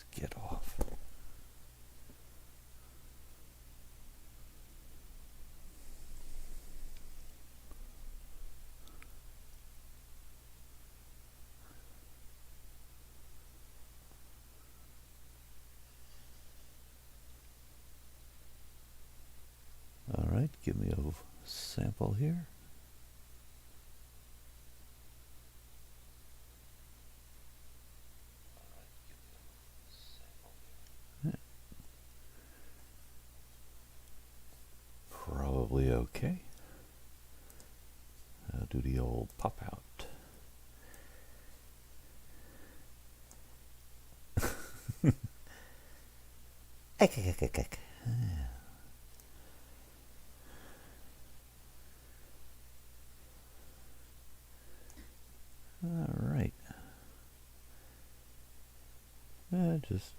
Just get off. All right, give me a sample here. Probably okay. I'll do the old pop out. All right. Just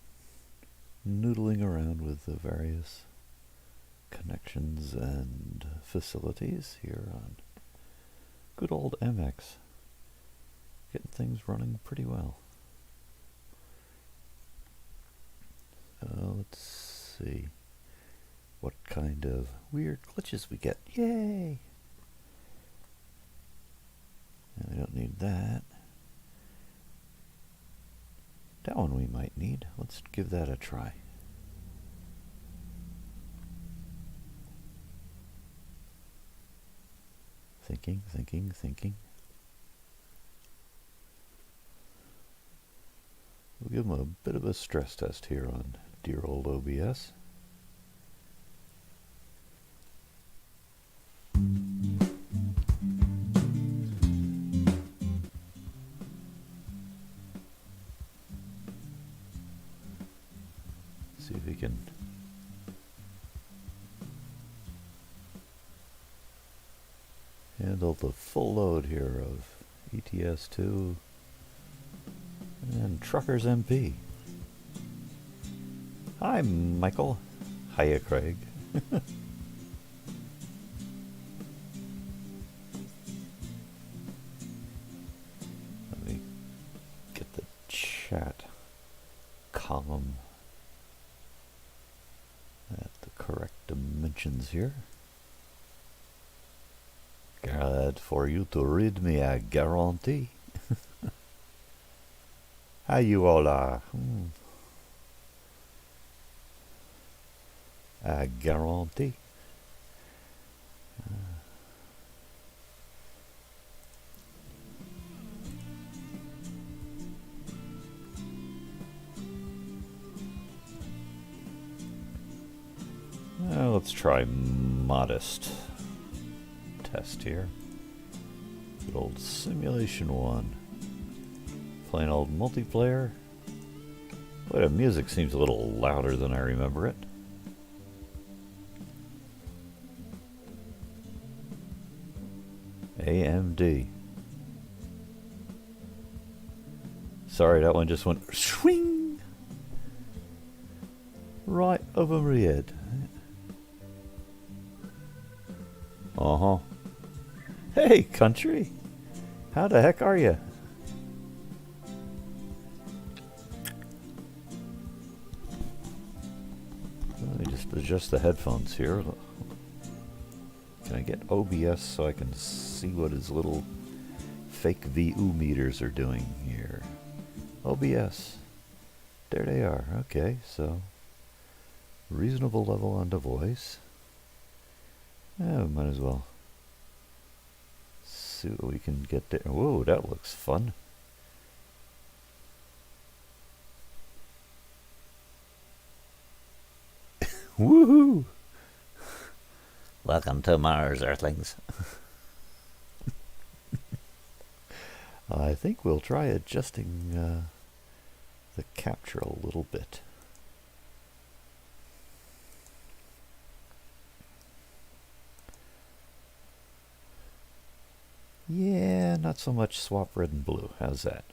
noodling around with the various connections and facilities here on good old MX. Getting things running pretty well. Let's see what kind of weird glitches we get. Yay! And we don't need that. That one we might need. Let's give that a try. Thinking. We'll give them a bit of a stress test here on dear old OBS. See if we can handle the full load here of ETS2 and Truckers MP. Hi, Michael. Hiya, Craig. Let me get the chat column at the correct dimensions here. Glad for you to read me, I guarantee. How you all are? I guarantee. Let's try modest test here. Good old simulation 1. Plain old multiplayer. Boy, the music seems a little louder than I remember it. AMD. Sorry, that one just went swing right over my head. Hey, country. How the heck are you? Let me just adjust the headphones here. Can I get OBS so I can see what his little fake VU meters are doing here? OBS. There they are. Okay, so reasonable level on the voice. Yeah, might as well see what we can get there. Whoa, that looks fun. Woohoo! Welcome to Mars, Earthlings. I think we'll try adjusting the capture a little bit. Yeah, not so much swap red and blue. How's that?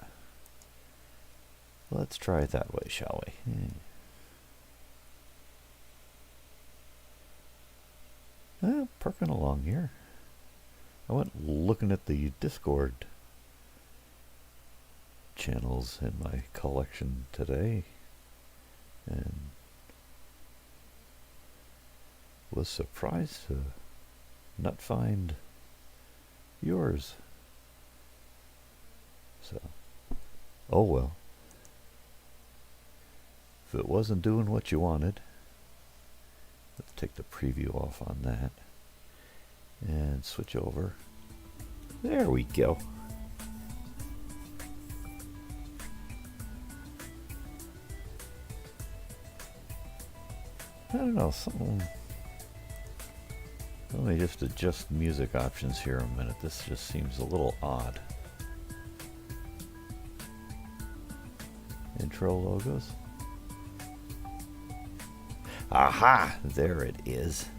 Let's try it that way, shall we? Perking along here. I went looking at the Discord channels in my collection today. And was surprised to not find yours. So, oh well. If it wasn't doing what you wanted, let's take the preview off on that and switch over. There we go. I don't know, something. Let me just adjust music options here a minute. This just seems a little odd. Intro logos. Aha! There it is.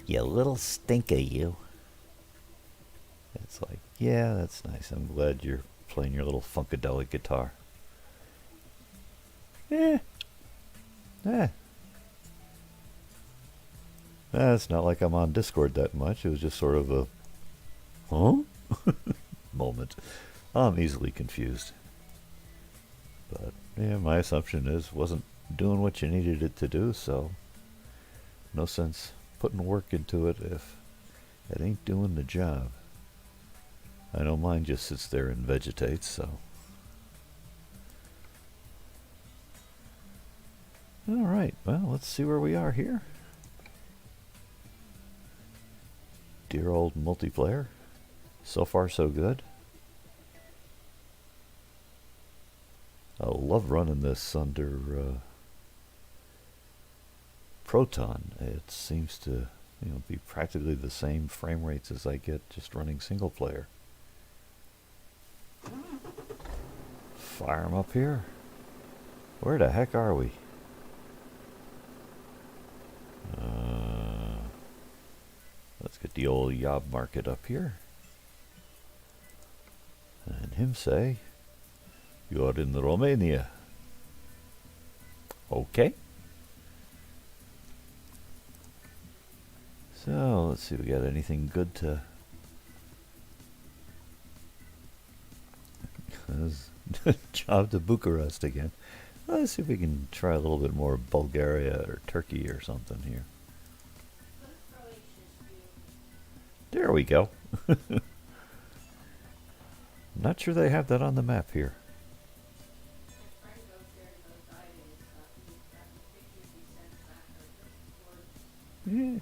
You little stinker, you. It's like, yeah, that's nice. I'm glad you're playing your little funkadelic guitar. Eh. It's not like I'm on Discord that much. It was just sort of a, huh? moment. I'm easily confused. But, yeah, my assumption is wasn't doing what you needed it to do, so no sense putting work into it if it ain't doing the job. I know mine just sits there and vegetates, so. Alright, well, let's see where we are here. Dear old multiplayer. So far, so good. I love running this under Proton. It seems to, be practically the same frame rates as I get just running single player. Fire 'em up here. Where the heck are we? Let's get the old Yob market up here. And him say, you're in Romania. Okay. So, let's see if we got anything good to... Job to Bucharest again. Let's see if we can try a little bit more Bulgaria or Turkey or something here. There we go. Not sure they have that on the map here. Yeah.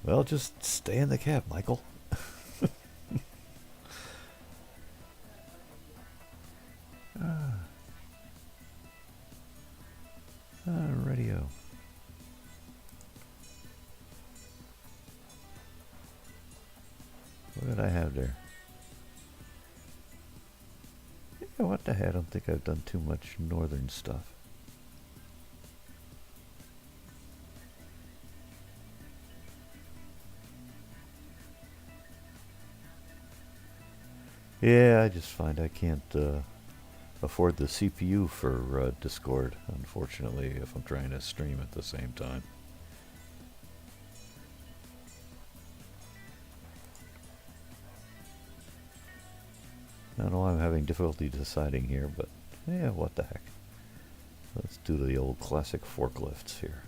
Well, just stay in the cab, Michael. Radio. What did I have there? Yeah, what the heck? I don't think I've done too much northern stuff. Yeah, I just find I can't afford the CPU for Discord, unfortunately, if I'm trying to stream at the same time. I know I'm having difficulty deciding here, but yeah, what the heck. Let's do the old classic forklifts here.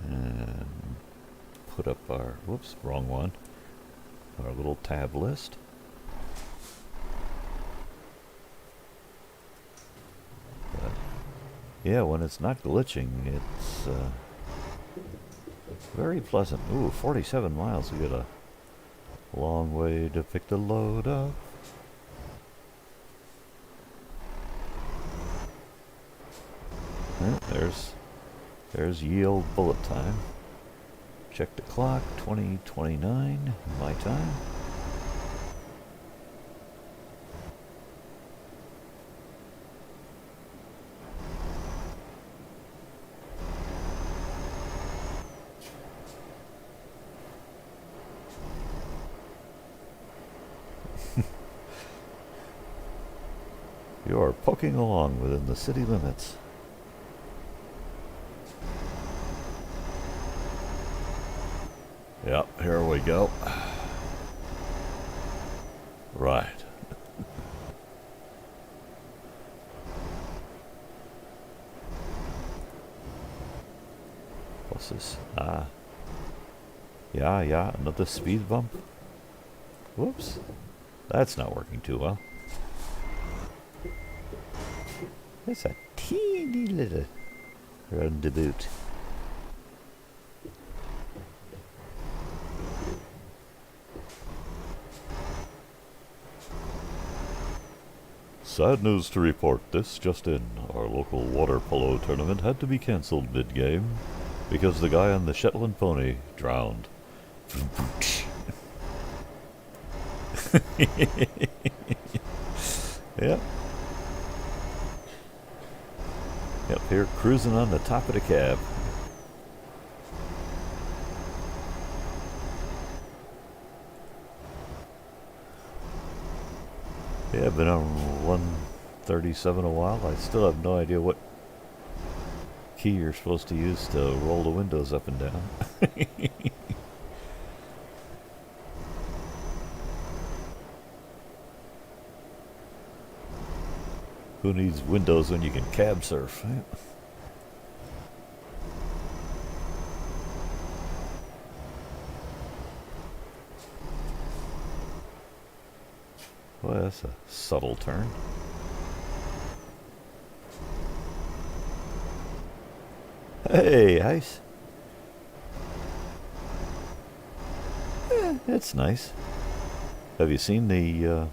And put up our, whoops, wrong one, our little tab list. But yeah, when it's not glitching, it's very pleasant. Ooh, 47 miles, we got a long way to pick the load up. There's yield bullet time. Check the clock, 20:29, my time. You are poking along within the city limits. Yep, here we go. Right. What's this? Ah. Yeah, another speed bump. Whoops. That's not working too well. It's a teeny little roundabout. Sad news to report, this just in. Our local water polo tournament had to be cancelled mid-game because the guy on the Shetland pony drowned. Yep. Yep, here cruising on the top of the cab. Yeah, I've been on 137 a while. I still have no idea what key you're supposed to use to roll the windows up and down. Who needs windows when you can cab surf? Well, that's a subtle turn. Hey, ice. It's nice. Have you seen the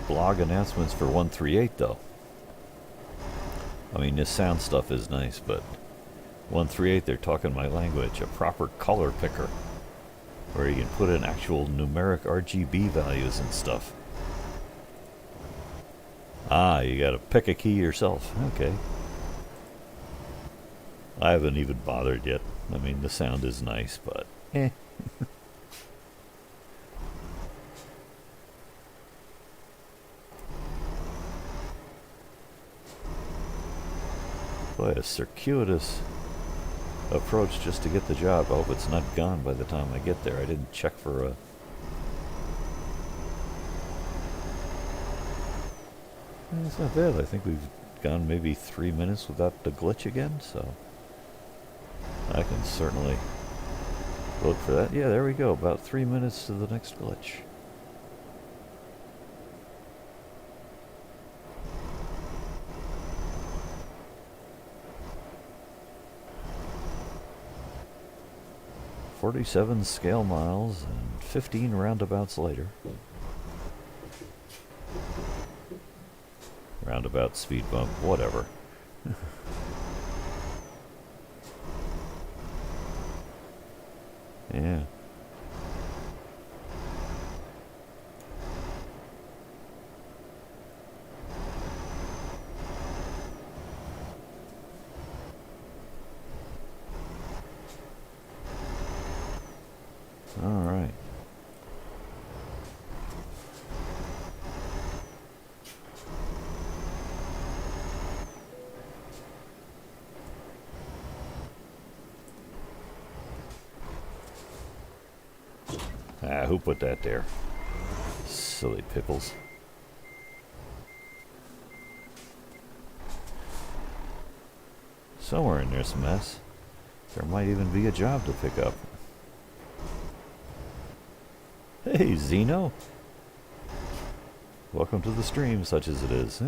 blog announcements for 138 though? I mean, this sound stuff is nice, but 138, they're talking my language, a proper color picker, where you can put in actual numeric RGB values and stuff. Ah, you gotta pick a key yourself. Okay. I haven't even bothered yet. I mean, the sound is nice, but eh. Boy, a circuitous approach just to get the job. I hope it's not gone by the time I get there. I didn't check for a... It's not bad. I think we've gone maybe 3 minutes without the glitch again, so I can certainly look for that. Yeah, there we go. About 3 minutes to the next glitch. "47 scale miles and 15 roundabouts later." Roundabout, speed bump, whatever. Yeah. All right. Ah, who put that there? Silly pickles. Somewhere in this mess, there might even be a job to pick up. Hey, Zeno! Welcome to the stream, such as it is.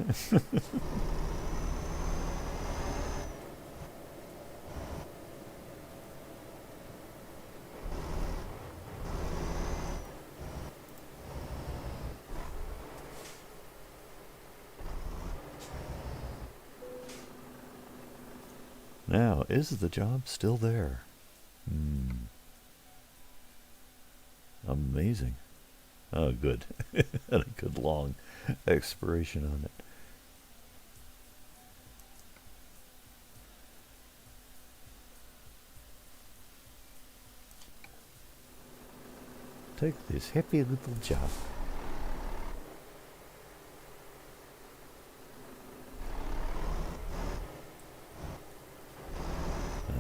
Now, is the job still there? Amazing. Oh, good. Had a good long expiration on it. Take this happy little job.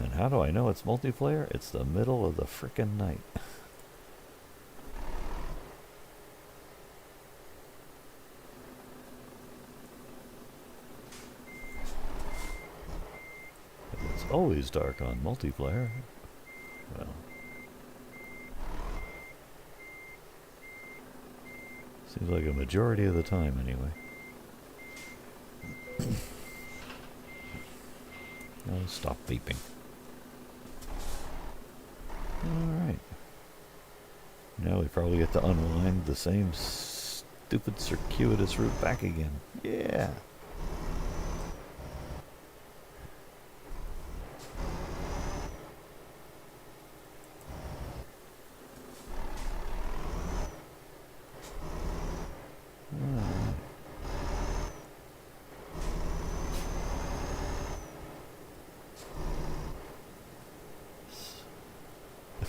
And how do I know it's multiplayer? It's the middle of the frickin' night. always dark on multiplayer. Well, seems like a majority of the time anyway. Oh, stop beeping. Alright. Now we probably get to unwind the same stupid circuitous route back again. Yeah!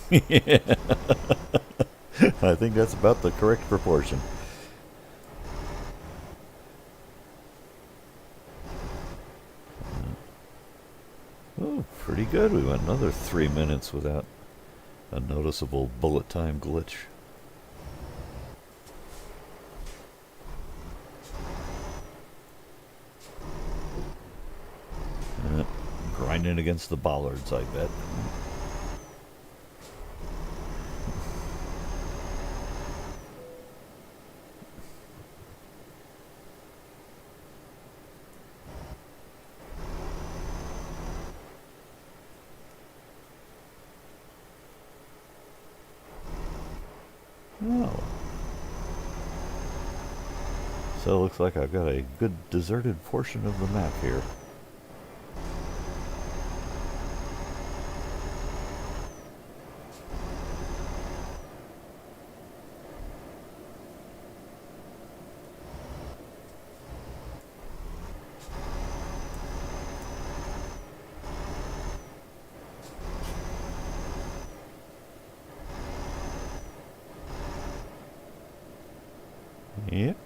Yeah. I think that's about the correct proportion. Oh, pretty good. We went another 3 minutes without a noticeable bullet time glitch. Grinding against the bollards, I bet. Oh. So it looks like I've got a good deserted portion of the map here. Yep.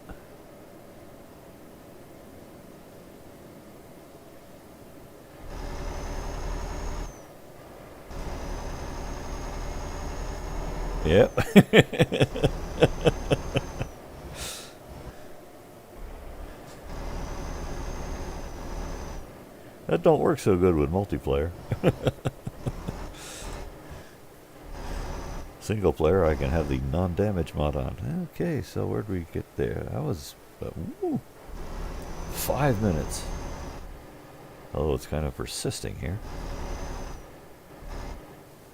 Yep. That don't work so good with multiplayer. Single player, I can have the non-damage mod on. Okay, so where'd we get there? That was 5 minutes. Although it's kind of persisting here.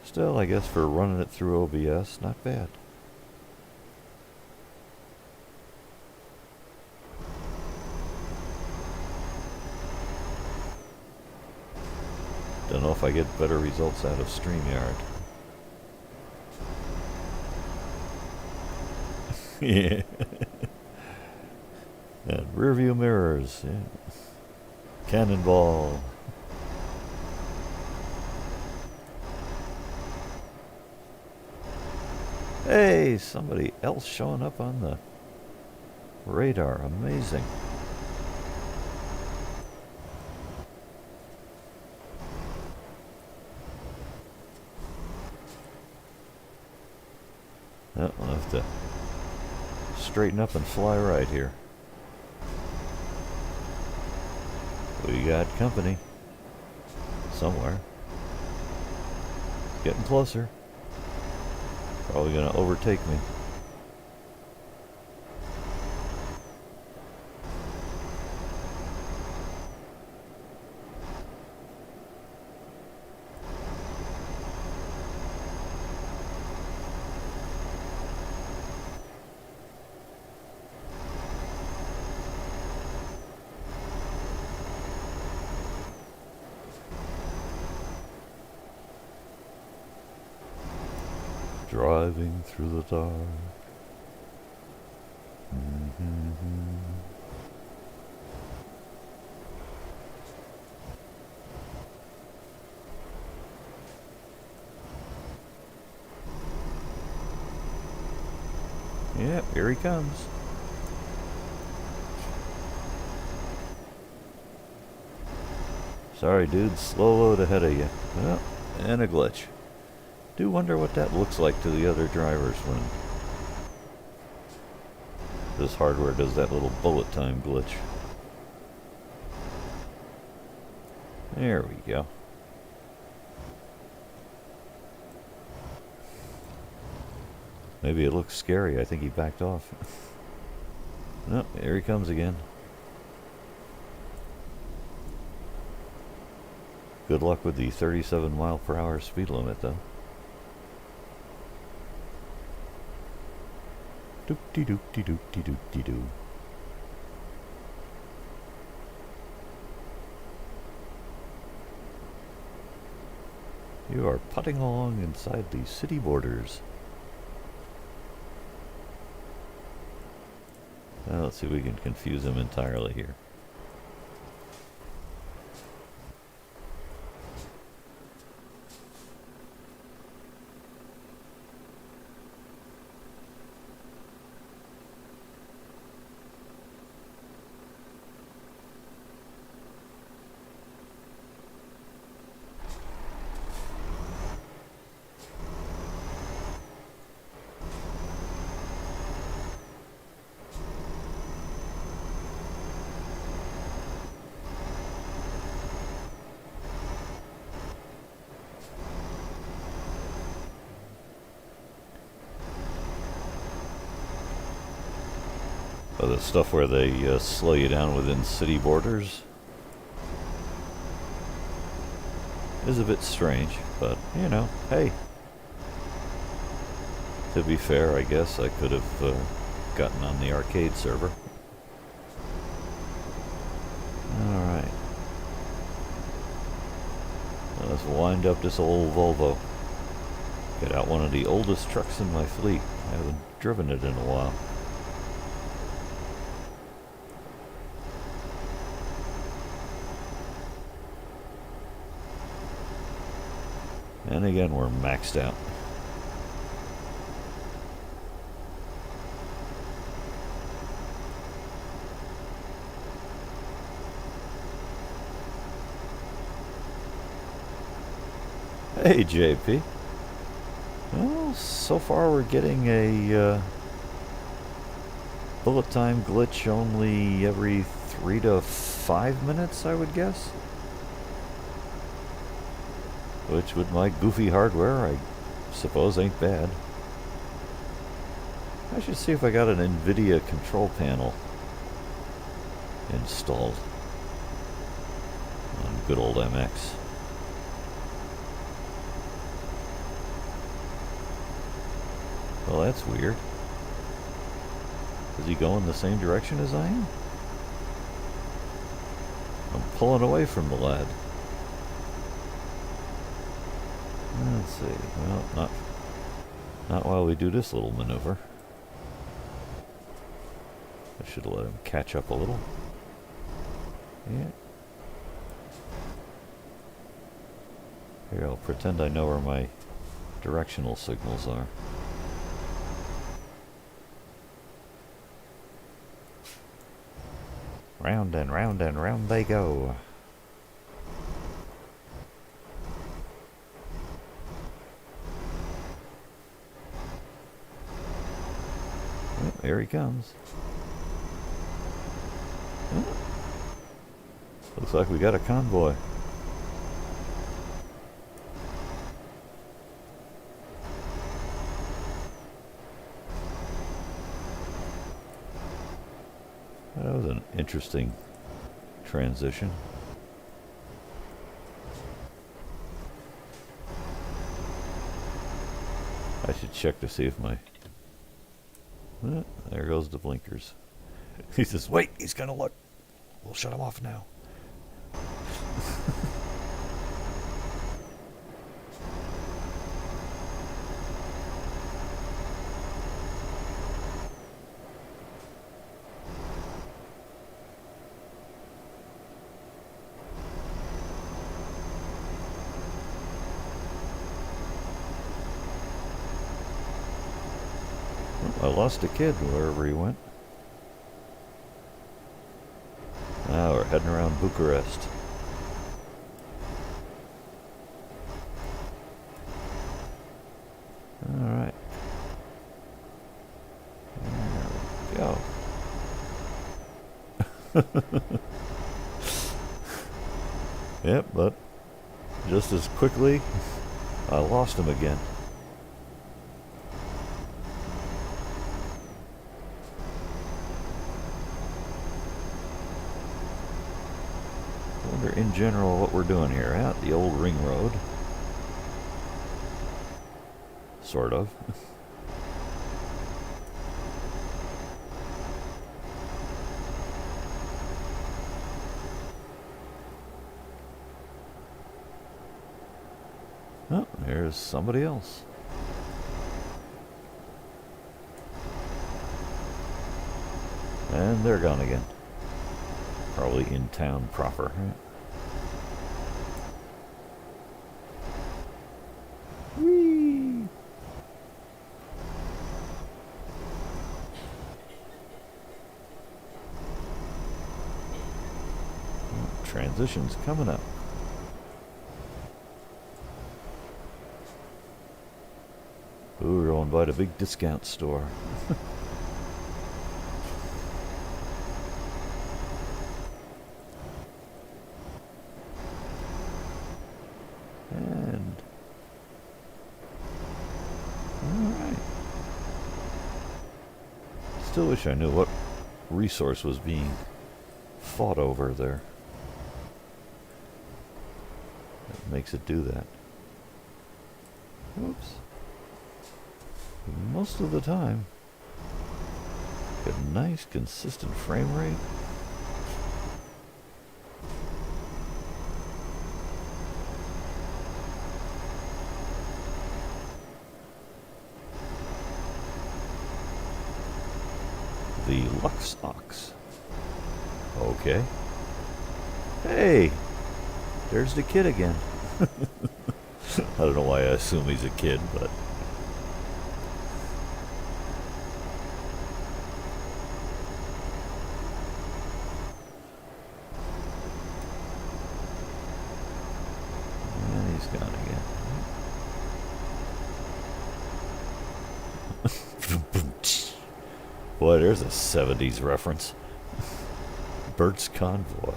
Still, I guess for running it through OBS, not bad. Don't know if I get better results out of StreamYard. Yeah. And rear view mirrors. Yeah. Cannonball. Hey, somebody else showing up on the radar. Amazing. Oh, I'll have to straighten up and fly right here. We got company. Somewhere. Getting closer. Probably gonna overtake me. Driving through the dark. Yep, here he comes. Sorry, dude, slow load ahead of you. Oh, and a glitch. Do wonder what that looks like to the other drivers when this hardware does that little bullet time glitch. There we go. Maybe it looks scary. I think he backed off. No, here he comes again. Good luck with the 37 mile per hour speed limit, though. Doop-de-doop-de-doop-de-doop-de-doo. You are putting along inside the city borders. Now let's see if we can confuse him entirely here. Oh, the stuff where they slow you down within city borders is a bit strange, but, you know, hey. To be fair, I guess I could have gotten on the arcade server. Alright. Well, let's wind up this old Volvo. Get out one of the oldest trucks in my fleet. I haven't driven it in a while. And again, we're maxed out. Hey, JP. Well, so far we're getting a bullet time glitch only every 3 to 5 minutes, I would guess. Which, with my goofy hardware, I suppose ain't bad. I should see if I got an NVIDIA control panel installed on good old MX. Well, that's weird. Is he going the same direction as I am? I'm pulling away from the lad. Let's see. Well, not while we do this little maneuver. I should let him catch up a little. Yeah. Here, I'll pretend I know where my directional signals are. Round and round and round they go. Here he comes. Oh. Looks like we got a convoy. That was an interesting transition. I should check to see if my... there goes the blinkers. He says, wait, he's gonna look. We'll shut him off now. I lost a kid wherever he went. Now we're heading around Bucharest. Alright. There we go. Yep, but just as quickly, I lost him again. wonder in general what we're doing here. Out the old ring road. Sort of. Oh, there's somebody else. And they're gone again. Probably in town proper. Whee! Transition's coming up. Ooh, we're going by the big discount store. And alright. Still wish I knew what resource was being fought over there. That makes it do that. Whoops. Most of the time, a nice consistent frame rate. The Lux Ox. Okay. Hey! There's the kid again. I don't know why I assume he's a kid, but... and he's gone again. Boy, there's a 70s reference. Bert's Convoy.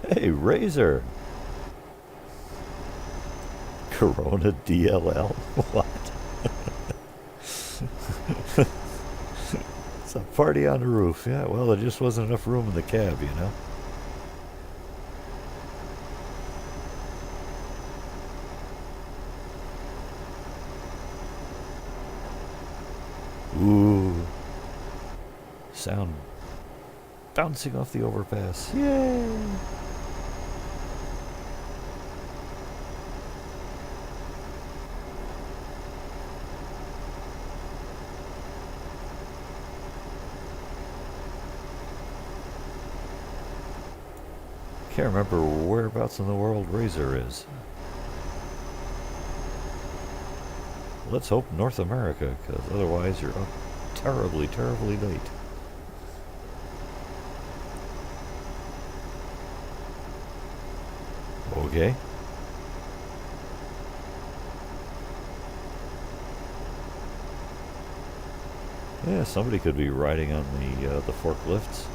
Hey, Razor! Corona DLL? What? It's a party on the roof. Yeah, well, there just wasn't enough room in the cab, you know? Ooh. Sound bouncing off the overpass. Yay! Can't remember whereabouts in the world Razor is. Let's hope North America, because otherwise you're up terribly, terribly late. Okay. Yeah, somebody could be riding on the forklifts.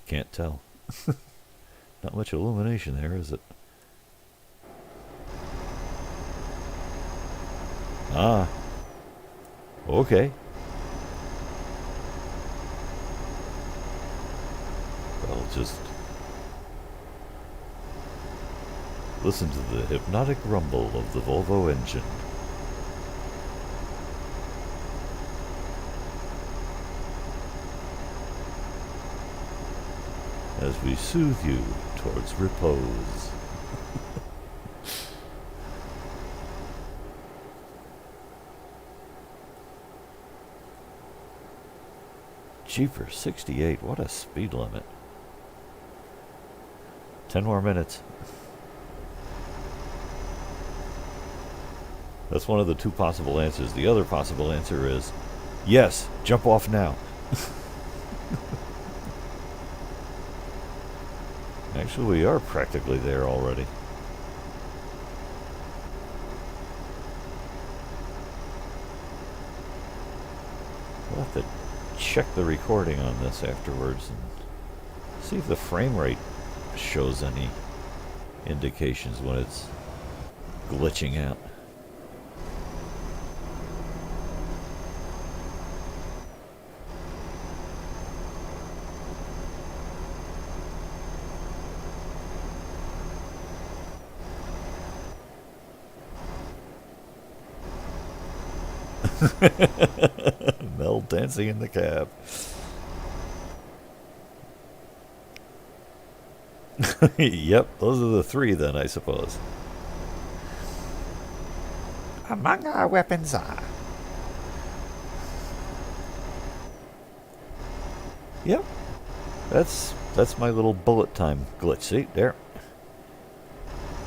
Can't tell. Not much illumination there, is it? Ah. Okay. Well, just listen to the hypnotic rumble of the Volvo engine. As we soothe you towards repose. Jeepers, 68, what a speed limit. 10 more minutes. That's one of the two possible answers. The other possible answer is, yes, jump off now. Actually, we are practically there already. We'll have to check the recording on this afterwards and see if the frame rate shows any indications when it's glitching out. Mel dancing in the cab. Yep, those are the three then, I suppose. Among our weapons are. Yep, that's my little bullet time glitch. See, there.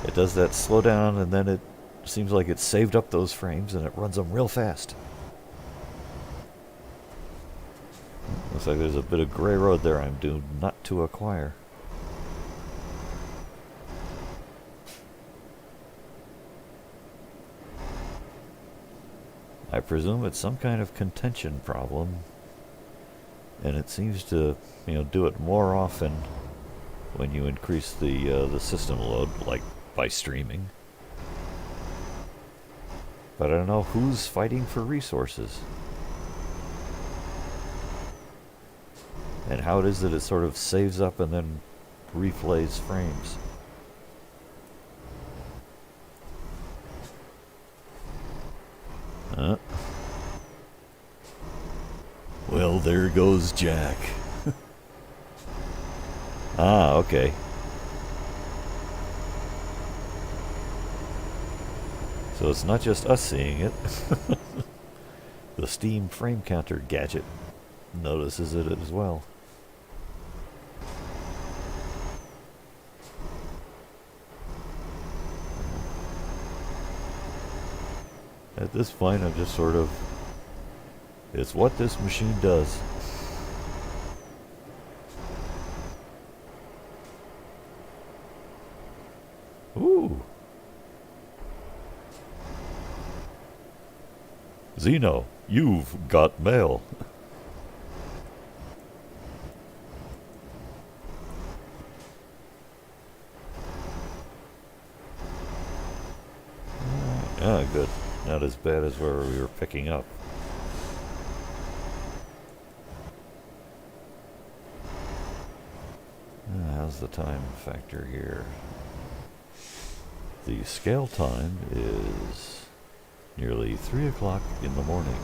It does that slow down, and then it seems like it's saved up those frames, and it runs them real fast. Looks like there's a bit of gray road there I'm due not to acquire. I presume it's some kind of contention problem, and it seems to, do it more often when you increase the system load, like by streaming. But I don't know who's fighting for resources, and how it is that it sort of saves up and then replays frames. Well, there goes Jack. Ah, okay. So it's not just us seeing it. The Steam frame counter gadget notices it as well. At this point, I'm just sort of... It's what this machine does. Ooh. Zeno, you've got mail. Ah, good. Not as bad as where we were picking up. How's the time factor here? The scale time is nearly 3 o'clock in the morning.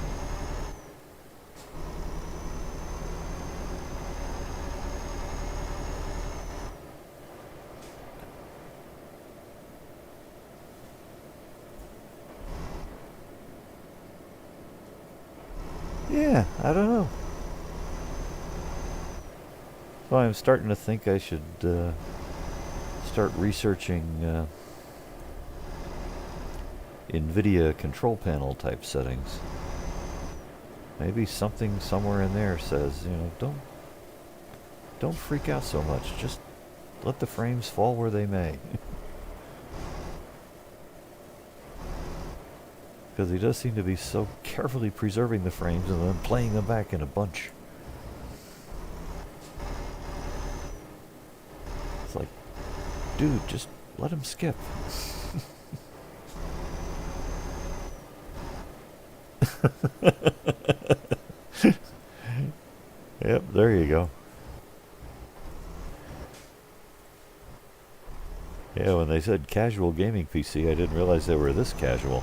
Yeah, I don't know. So I'm starting to think I should start researching NVIDIA control panel type settings. Maybe something somewhere in there says, don't freak out so much. Just let the frames fall where they may. Because he does seem to be so carefully preserving the frames and then playing them back in a bunch. It's like, dude, just let him skip. Yep, there you go. Yeah, when they said casual gaming PC, I didn't realize they were this casual.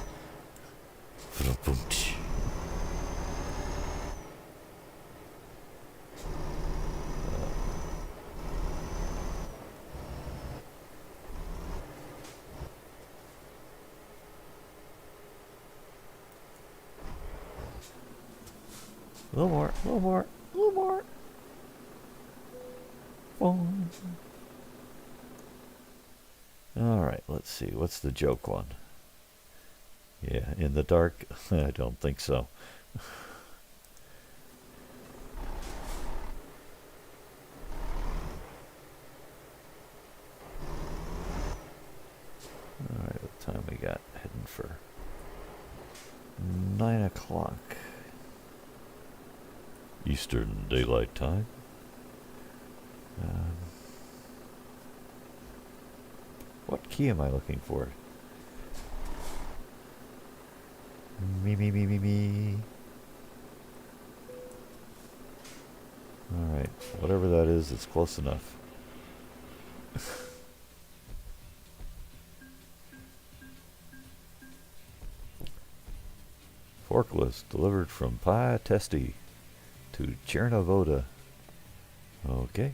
A little more, a little more, a little more. Boom. Alright, let's see. What's the joke one? Yeah, in the dark? I don't think so. Alright, what time we got? Heading for 9 o'clock. Eastern Daylight Time. What key am I looking for? Me. Alright, whatever that is, it's close enough. Forklift delivered from Pi Testi to Chernavoda. Okay.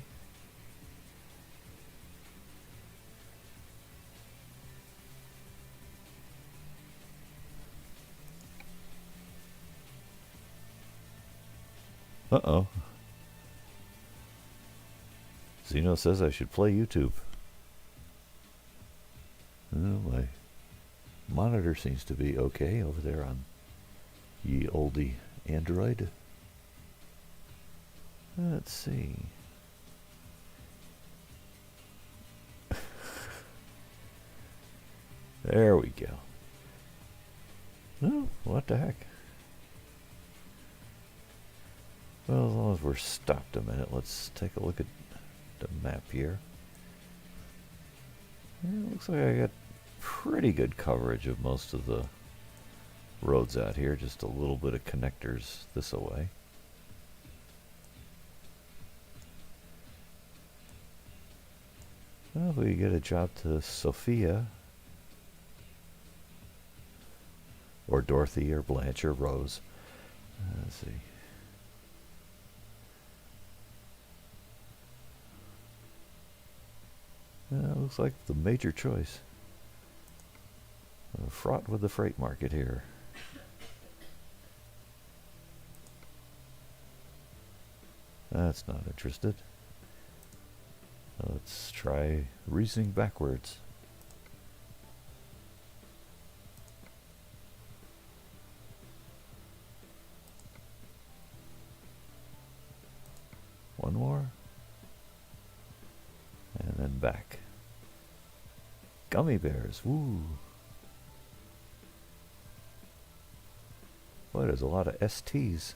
Uh-oh. Zeno says I should play YouTube. Oh, my monitor seems to be okay over there on ye oldie Android. Let's see. There we go. Oh, what the heck? Well, as long as we're stopped a minute, let's take a look at the map here. Yeah, looks like I got pretty good coverage of most of the roads out here, just a little bit of connectors this away. Well, if we get a job to Sophia, or Dorothy, or Blanche, or Rose. Let's see. Looks like the major choice. Fraught with the freight market here. That's not interested. Let's try reasoning backwards. One more. And then back. Gummy bears, woo! Boy, there's a lot of STs.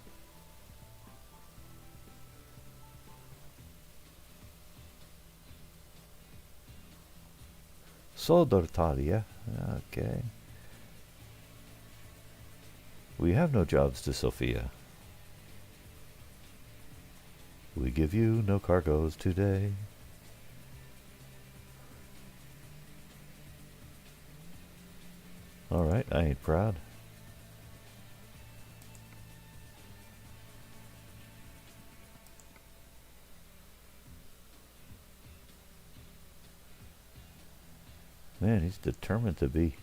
Sodortalia, okay. We have no jobs to Sophia. We give you no cargoes today. Alright, I ain't proud. Man, he's determined to be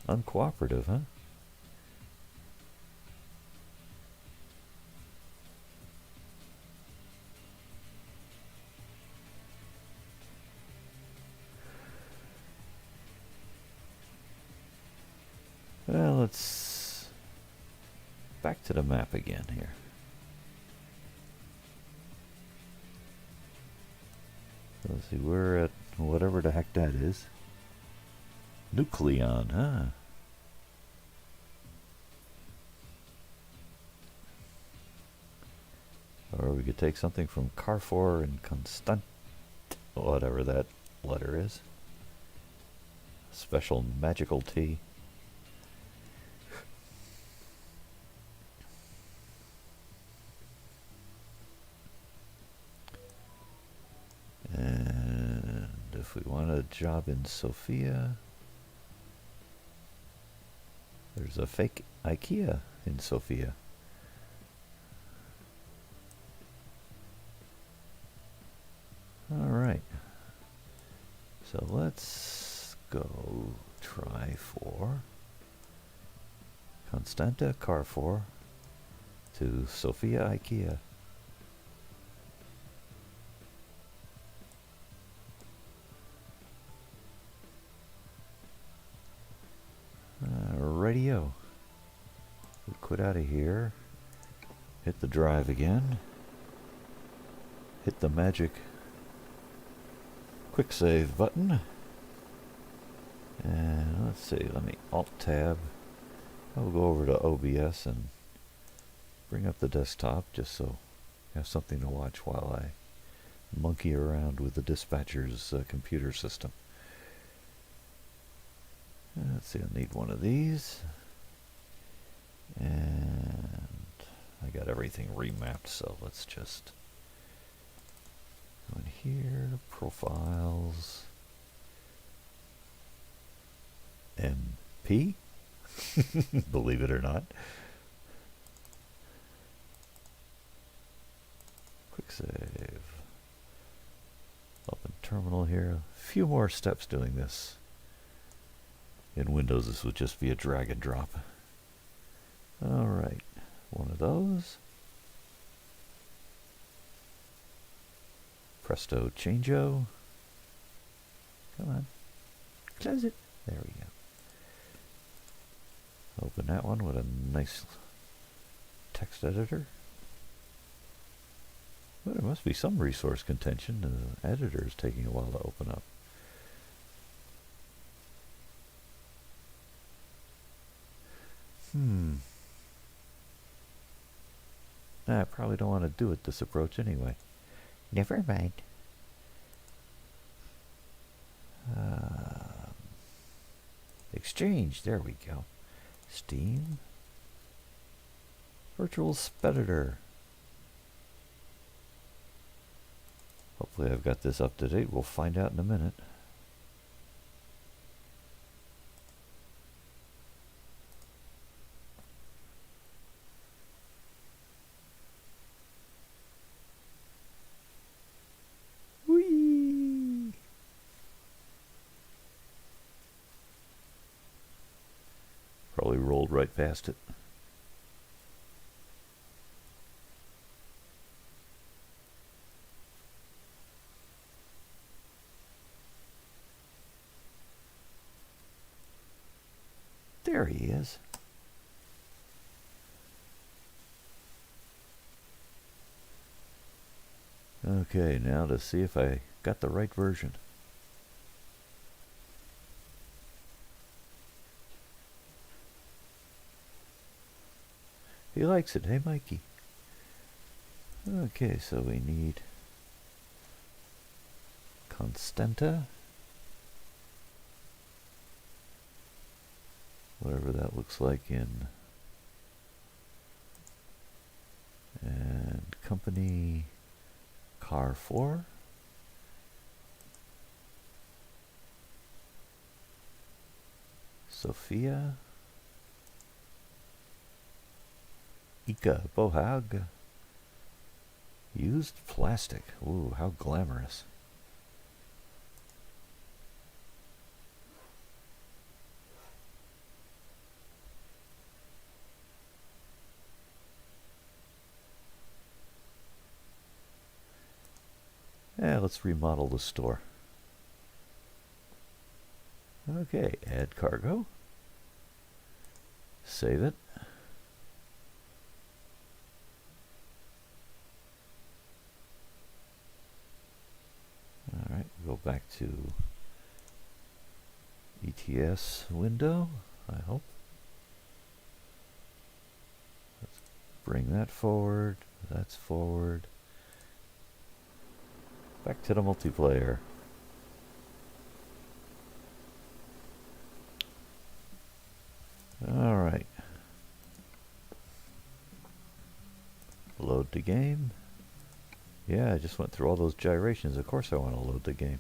uncooperative, huh? Well, let's back to the map again here. Let's see, we're at whatever the heck that is. Nucleon, huh? Or we could take something from Carrefour and Constant, whatever that letter is. Special magical tea. And if we want a job in Sophia, there's a fake IKEA in Sophia. Alright. So let's go try for Constanta Carrefour to Sophia IKEA. Radio. We quit out of here. Hit the drive again. Hit the magic quick save button. And let's see, let me Alt-Tab. I'll go over to OBS and bring up the desktop just so I have something to watch while I monkey around with the dispatcher's computer system. Let's see, I need one of these. And I got everything remapped, so let's just go in here, profiles, MP, believe it or not. Quick save. Open terminal here. A few more steps doing this. In Windows, this would just be a drag and drop. Alright, one of those. Presto changeo. Come on. Close it. There we go. Open that one with a nice text editor. Well, there must be some resource contention. The editor is taking a while to open up. I probably don't want to do it this approach anyway. Never mind. Exchange. There we go. Steam. Virtual Speditor. Hopefully I've got this up to date. We'll find out in a minute. Whee! Probably rolled right past it. There he is. Okay, now to see if I got the right version. He likes it, hey Mikey? Okay, so we need Constanta. Whatever that looks like in, and company car 4. Sophia. Ika Bohag. Used plastic. Ooh, how glamorous. Yeah, let's remodel the store. Okay, add cargo. Save it. Alright, go back to ETS window, I hope. Let's bring that forward. That's forward. Back to the multiplayer. Alright. Load the game. Yeah, I just went through all those gyrations. Of course I want to load the game.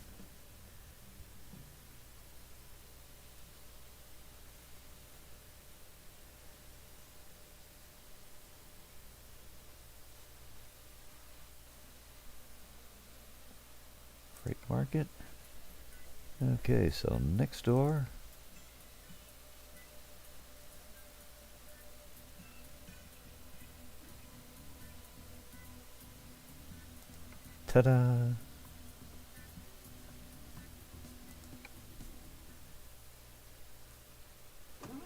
Freight market. Okay, so next door. Ta-da!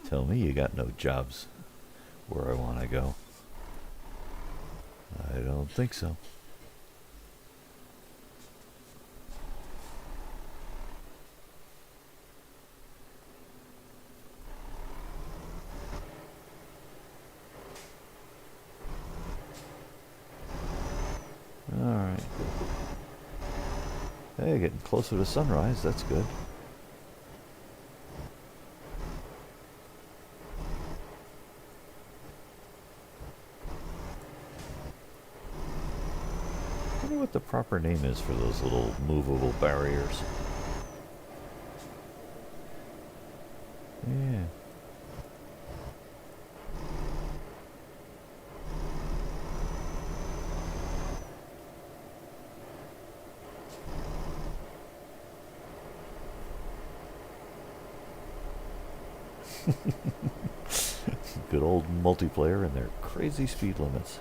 Tell me you got no jobs where I want to go. I don't think so. Alright. Hey, getting closer to sunrise, that's good. I wonder what the proper name is for those little movable barriers. Yeah. Good old multiplayer and their crazy speed limits.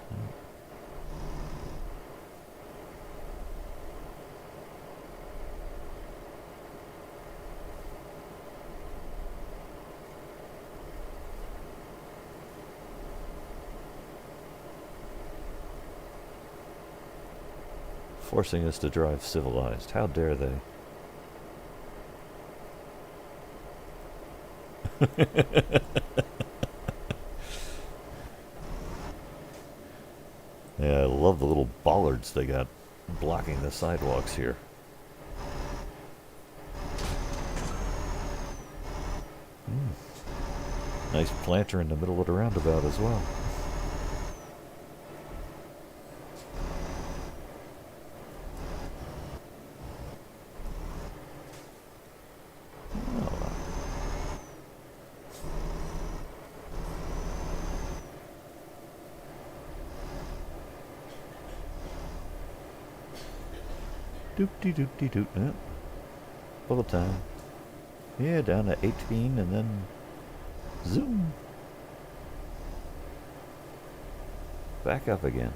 Forcing us to drive civilized. How dare they? Yeah, I love the little bollards they got blocking the sidewalks here. Nice planter in the middle of the roundabout as well. Doop-de-doop-de-doop. Yep. Full time. Yeah, down to 18 and then zoom. Back up again.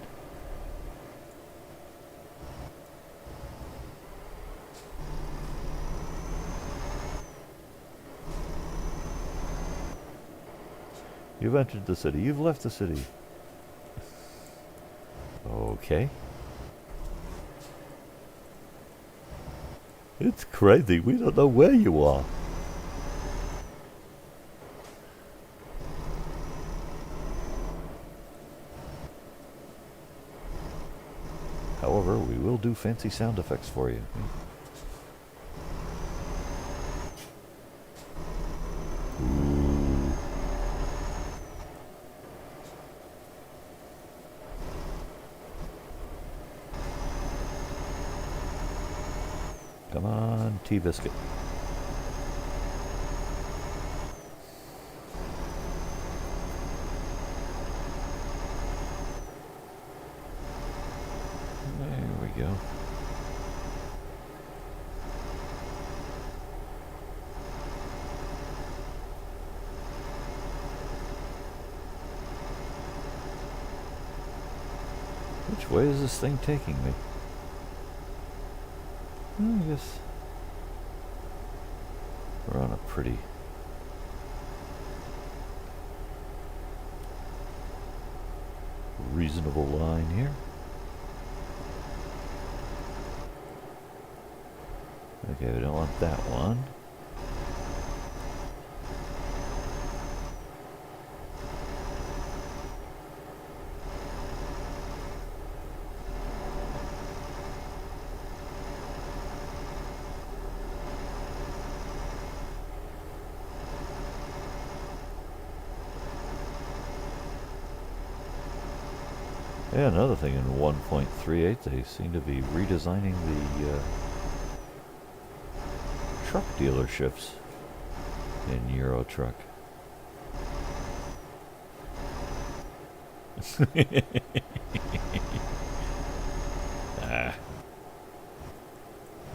You've entered the city. You've left the city. Okay. It's crazy. We don't know where you are. However, we will do fancy sound effects for you. Ooh. Come on, T-Biscuit. There we go. Which way is this thing taking me? I guess we're on a pretty reasonable line here. Okay, we don't want that one. Yeah, another thing in 1.38, they seem to be redesigning the truck dealerships in Euro Truck.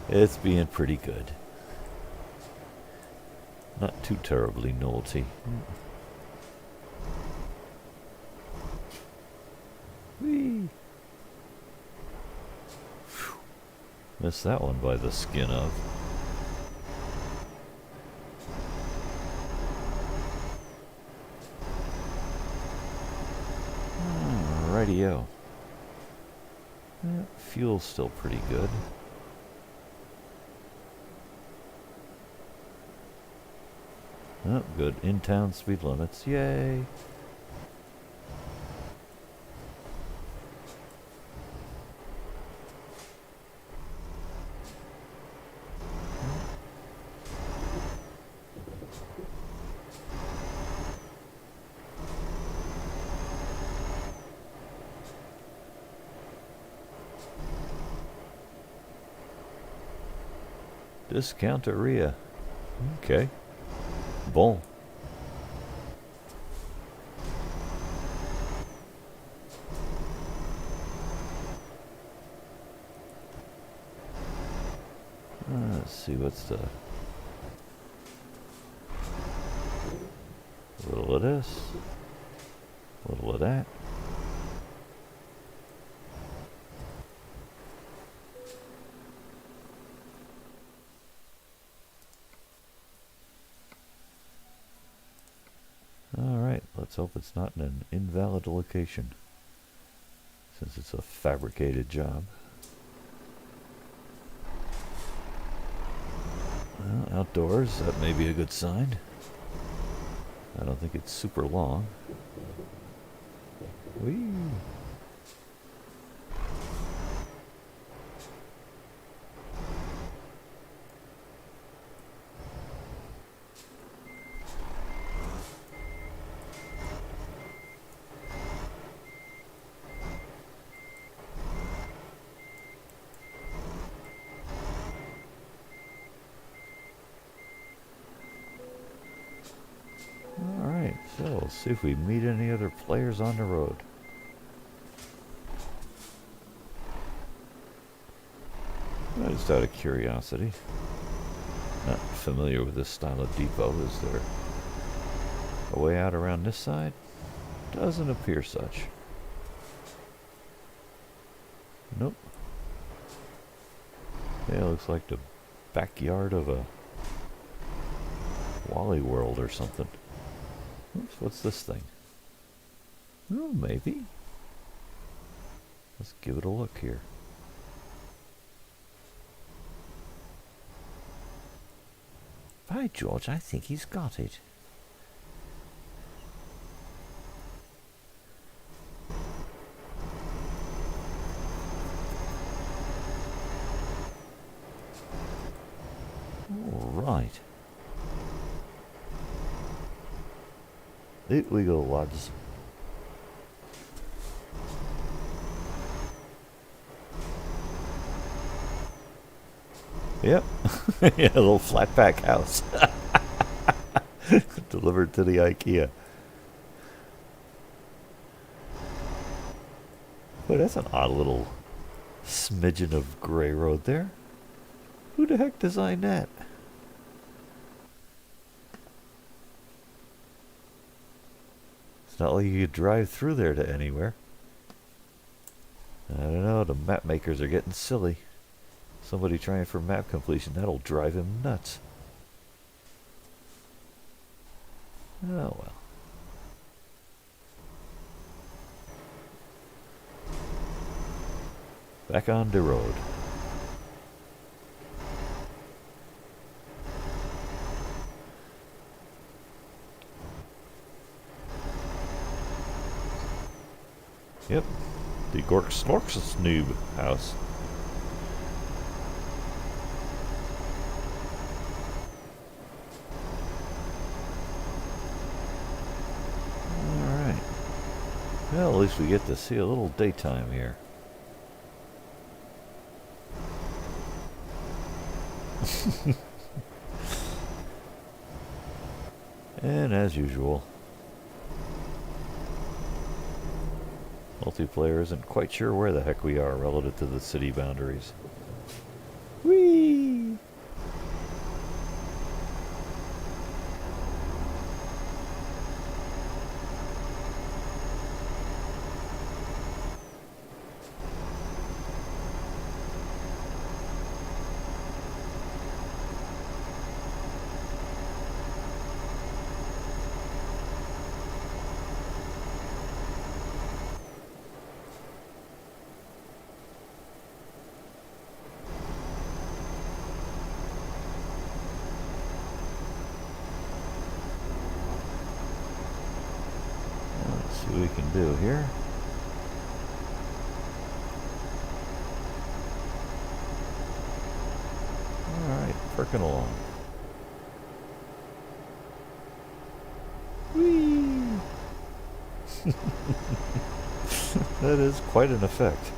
It's being pretty good. Not too terribly naughty. Whee! Missed that one by the skin of. Rightio. Fuel's still pretty good. Oh, good. In-town speed limits. Yay! Discounteria. Okay. Bon. Let's see what's the... little of this. A little of that. Alright, let's hope it's not in an invalid location, since it's a fabricated job. Well, outdoors, that may be a good sign. I don't think it's super long. Whee! Alright, so we'll see if we meet any other players on the road. Just out of curiosity. Not familiar with this style of depot. Is there a way out around this side? Doesn't appear such. Nope. Yeah, it looks like the backyard of a Wally World or something. Oops, what's this thing? Oh, maybe. Let's give it a look here. By George, I think he's got it. All right. There we go, lads. Yep. Yeah, a little flat pack house. Delivered to the IKEA. Boy, that's an odd little smidgen of gray road there. Who the heck designed that? It's not like you could drive through there to anywhere. I don't know, the map makers are getting silly. Somebody trying for map completion, that'll drive him nuts. Oh well. Back on the road. Yep, the Gork Snorks Noob house. Alright. Well, at least we get to see a little daytime here. And as usual, multiplayer isn't quite sure where the heck we are relative to the city boundaries. Whee! See what we can do here. Alright, perking along. Whee! That is quite an effect.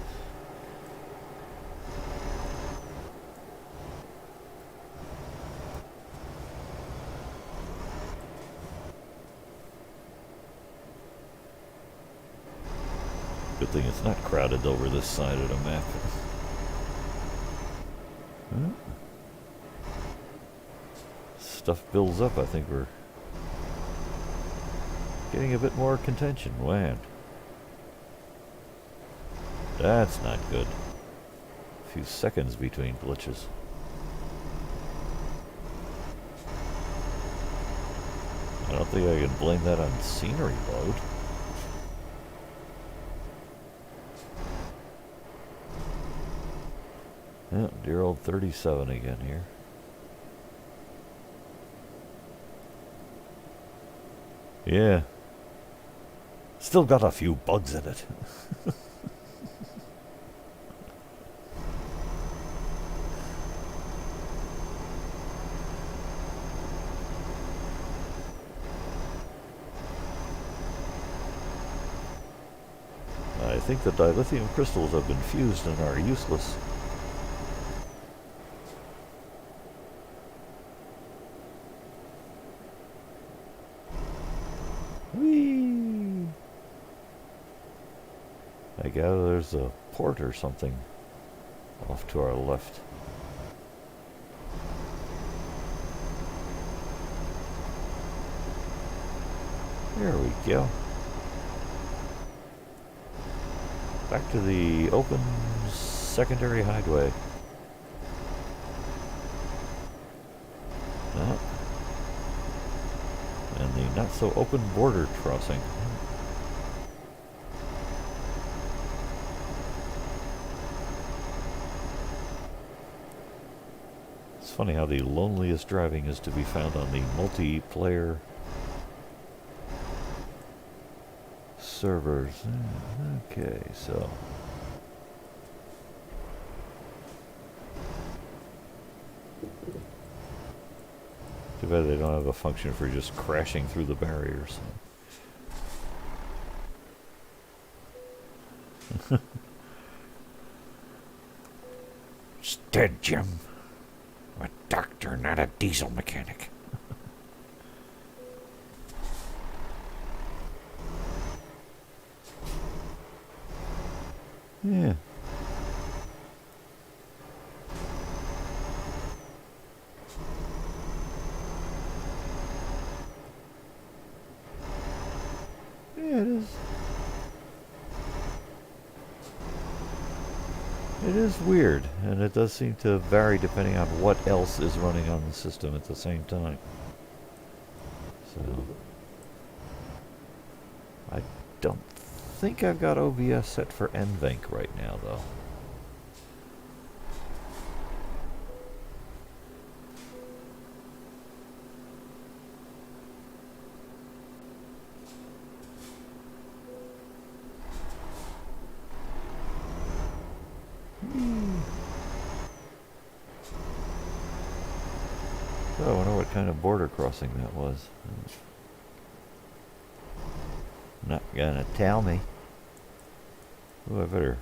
Good thing it's not crowded over this side of the map. Huh? Stuff builds up. I think we're Getting a bit more contention, man. That's not good. A few seconds between glitches. I don't think I can blame that on scenery load. Yeah, dear old 37 again here. Yeah. Still got a few bugs in it. I think the dilithium crystals have been fused and are useless. Whee! I gather there's a port or something off to our left. There we go. Back to the open secondary highway. And the not so open border crossing. It's funny how the loneliest driving is to be found on the multiplayer servers. Okay, so too bad they don't have a function for just crashing through the barriers. It's dead, Jim. I'm a doctor, not a diesel mechanic. Yeah. Yeah, it is. It is weird, and it does seem to vary depending on what else is running on the system at the same time. So, I don't think I've got OBS set for NVENC right now, though. So I wonder what kind of border crossing that was. Not gonna tell me. Ooh, I better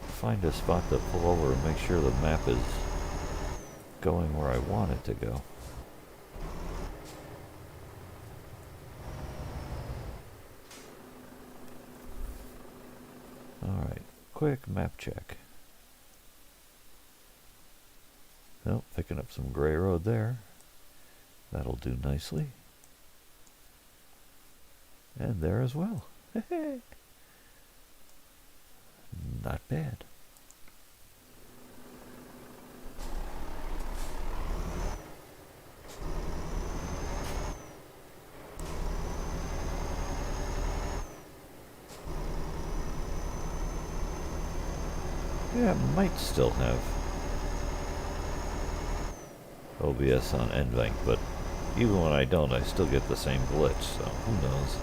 find a spot to pull over and make sure the map is going where I want it to go. Alright, quick map check. Oh, picking up some gray road there. That'll do nicely. And there as well. Not bad. Yeah, it might still have OBS on NVENC, but even when I don't, I still get the same glitch, so who knows.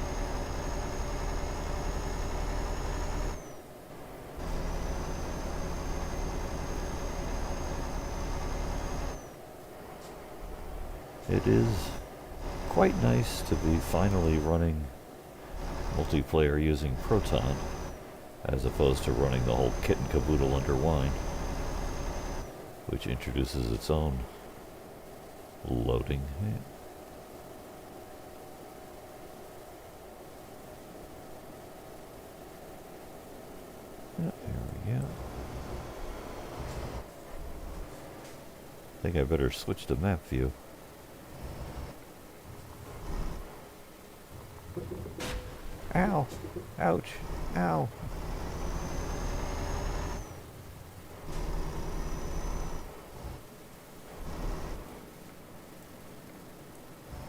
It is quite nice to be finally running multiplayer using Proton, as opposed to running the whole kit and caboodle under Wine, which introduces its own loading. Yeah, here we go. I think I better switch to map view. Ow! Ouch! Ow!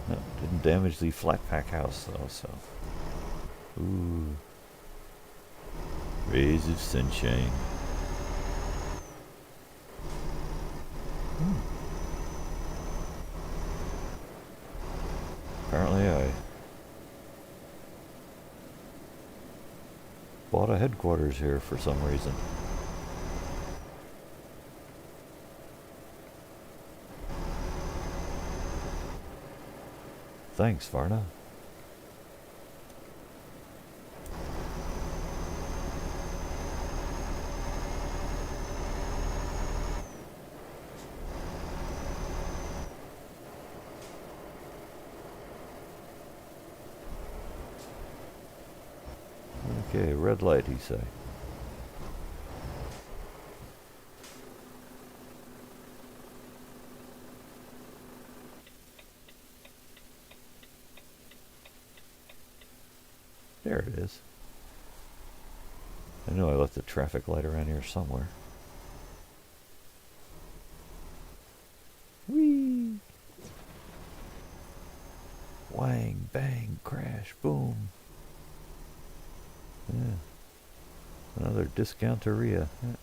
No, didn't damage the flat pack house though, so. Ooh. Rays of sunshine. Apparently I bought a headquarters here for some reason. Thanks, Varna. Okay, red light, he say. There it is. I know I left the traffic light around here somewhere. Whee! Wang, bang, crash, boom. Yeah. Another discounteria. Yeah.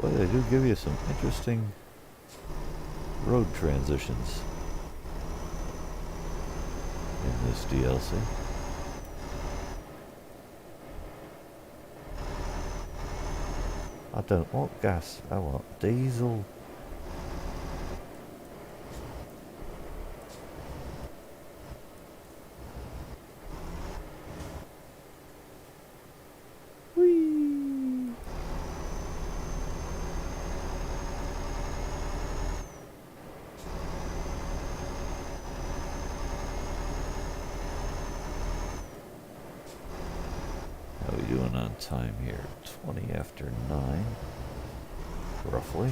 Boy, they do give you some interesting road transitions in this DLC. I don't want gas, I want diesel. How are we doing on time here? 20 after 9, roughly.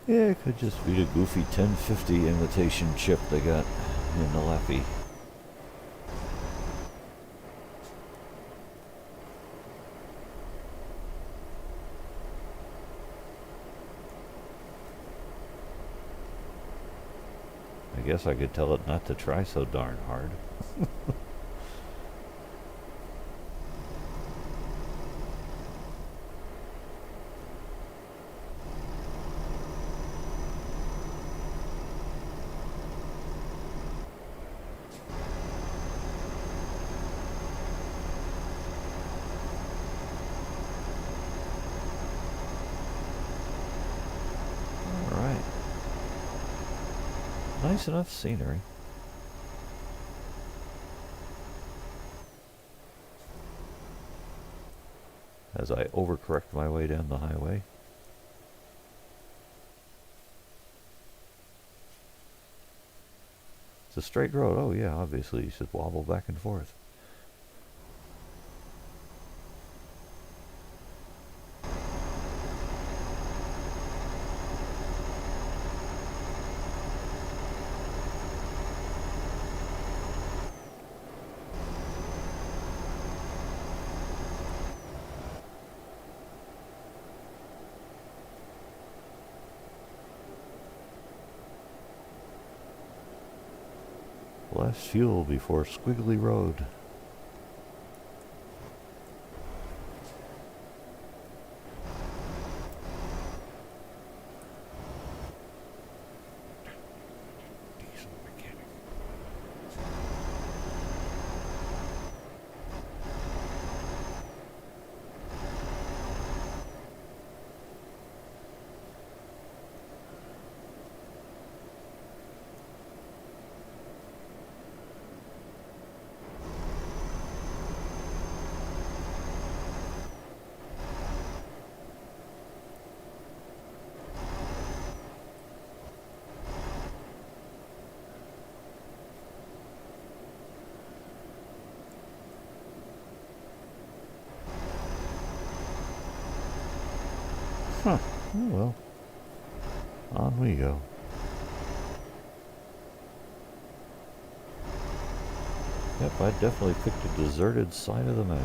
Yeah, it could just be the goofy 1050 imitation chip they got in the Lappy. I guess I could tell it not to try so darn hard. Nice enough scenery. As I overcorrect my way down the highway. It's a straight road. Oh yeah, obviously you should wobble back and forth. Last fuel before Squiggly Road. Diesel mechanic. Huh. Oh well. On we go. Yep, I definitely picked a deserted side of the map.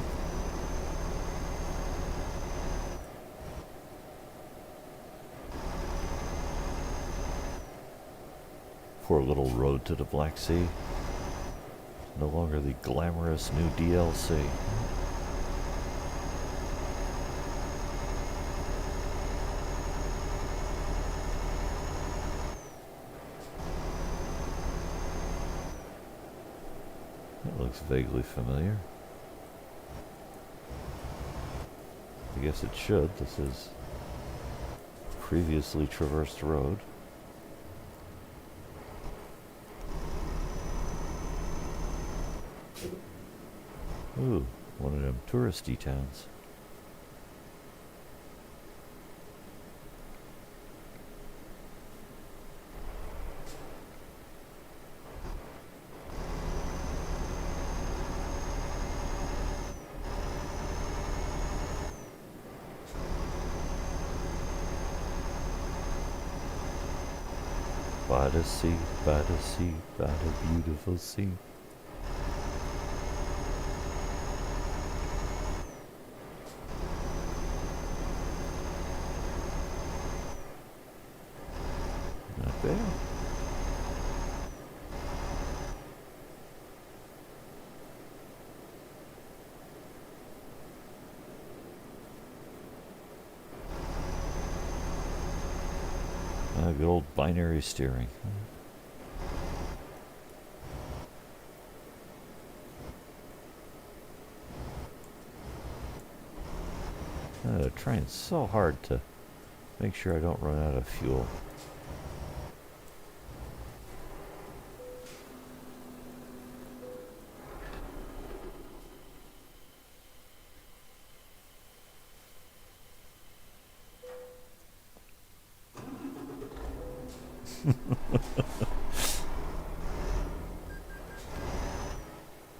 Poor little road to the Black Sea. No longer the glamorous new DLC. That looks vaguely familiar. I guess it should. This is previously traversed road. Ooh, one of them touristy towns. By the sea, by the sea, by the beautiful sea. Not bad. Good old binary steering. Trying so hard to make sure I don't run out of fuel.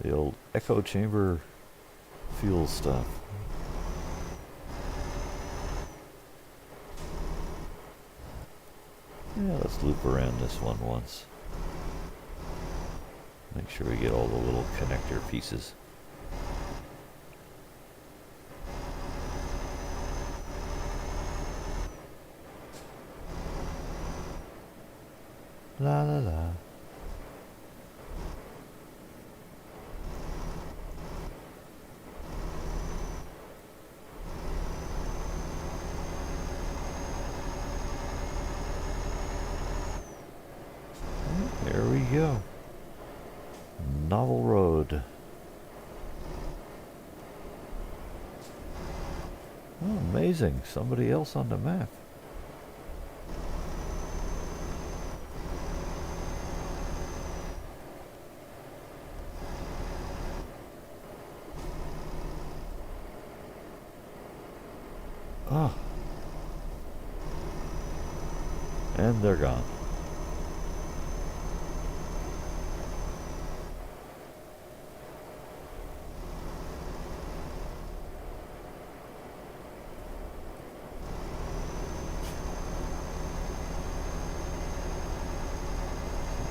The old echo chamber fuel stuff. Yeah, let's loop around this one once. Make sure we get all the little connector pieces. La la la. There we go. Novel Road. Oh, amazing. Somebody else on the map. Ah. And they're gone.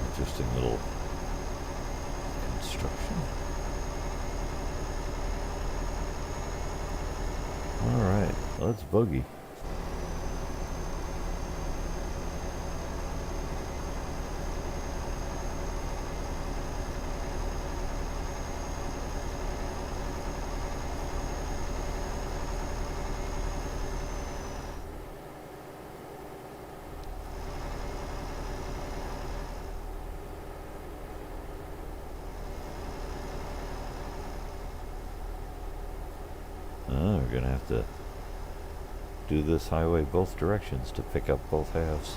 Interesting little construction. Alright, let's boogie. We're gonna have to do this highway both directions to pick up both halves.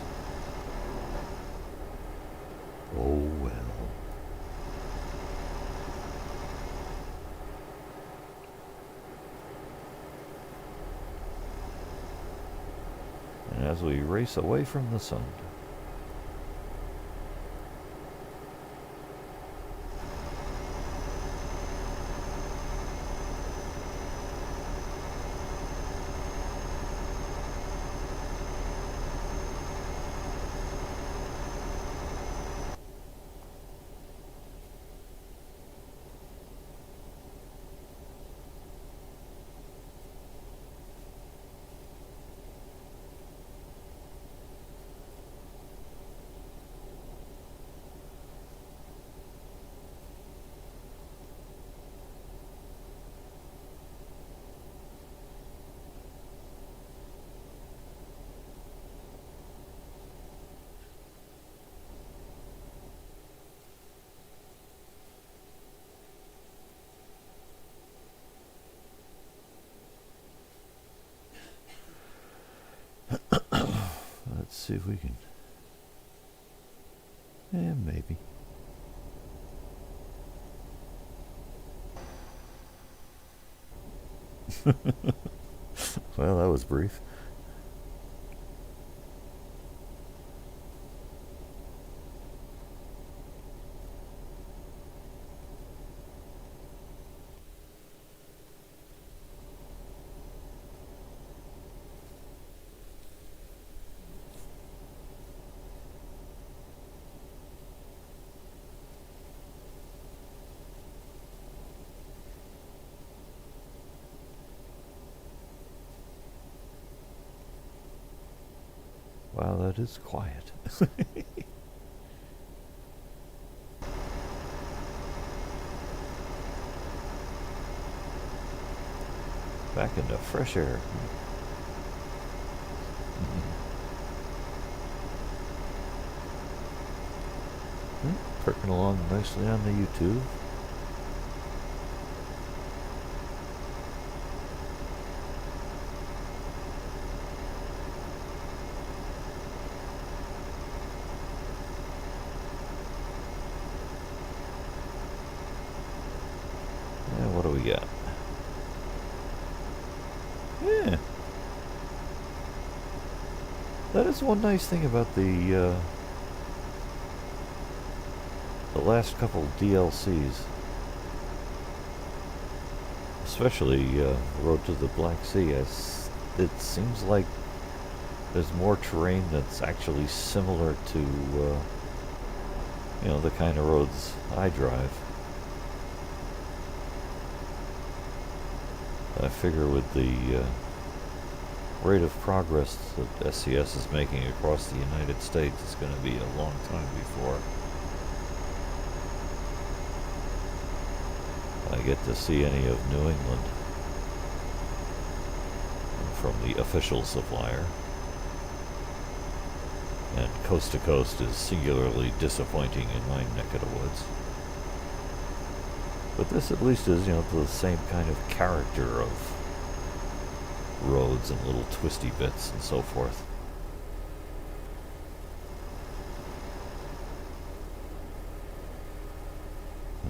Oh well. And as we race away from the sun. Let's see if we can. Maybe. Well, that was brief. Wow, that is quiet. Back into fresh air. Perking along nicely on the YouTube. What do we got? Yeah. That is one nice thing about the last couple DLCs. Especially Road to the Black Sea. As it seems like there's more terrain that's actually similar to, you know, the kind of roads I drive. I figure with the rate of progress that SCS is making across the United States, it's going to be a long time before I get to see any of New England from the official supplier. And coast to coast is singularly disappointing in my neck of the woods. But this at least is, you know, the same kind of character of roads and little twisty bits and so forth.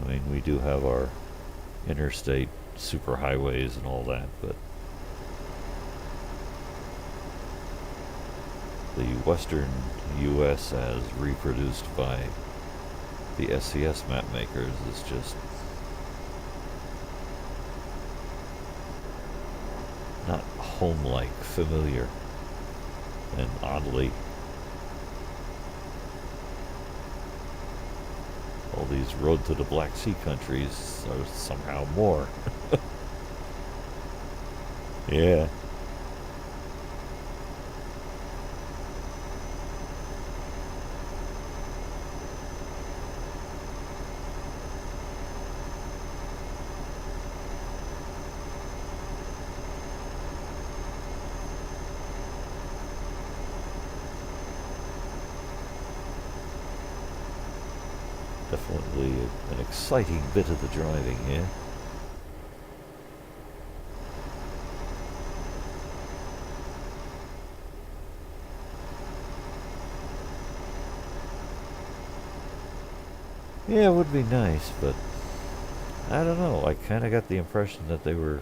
I mean, we do have our interstate superhighways and all that, but the western U.S. as reproduced by the SCS map makers is just not home-like, familiar, and oddly, all these Road to the Black Sea countries are somehow more. Yeah. Definitely an exciting bit of the driving here. Yeah, it would be nice, but I don't know. I kind of got the impression that they were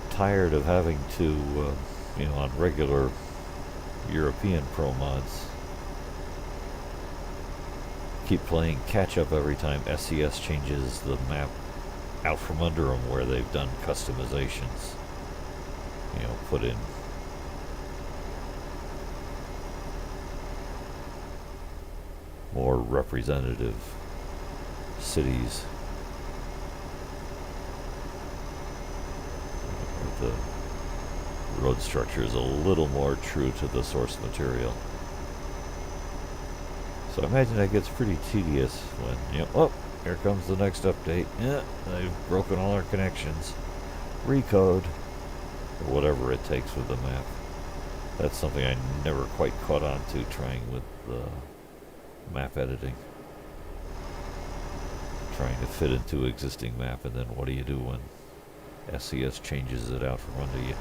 tired of having to, on regular European Pro mods, keep playing catch up every time SCS changes the map out from under them where they've done customizations. Put in more representative cities. The road structure is a little more true to the source material. So I imagine that gets pretty tedious when, oh, here comes the next update. Yeah, they've broken all our connections. Recode. Or whatever it takes with the map. That's something I never quite caught on to trying with map editing. Trying to fit into existing map, and then what do you do when SCS changes it out from under you?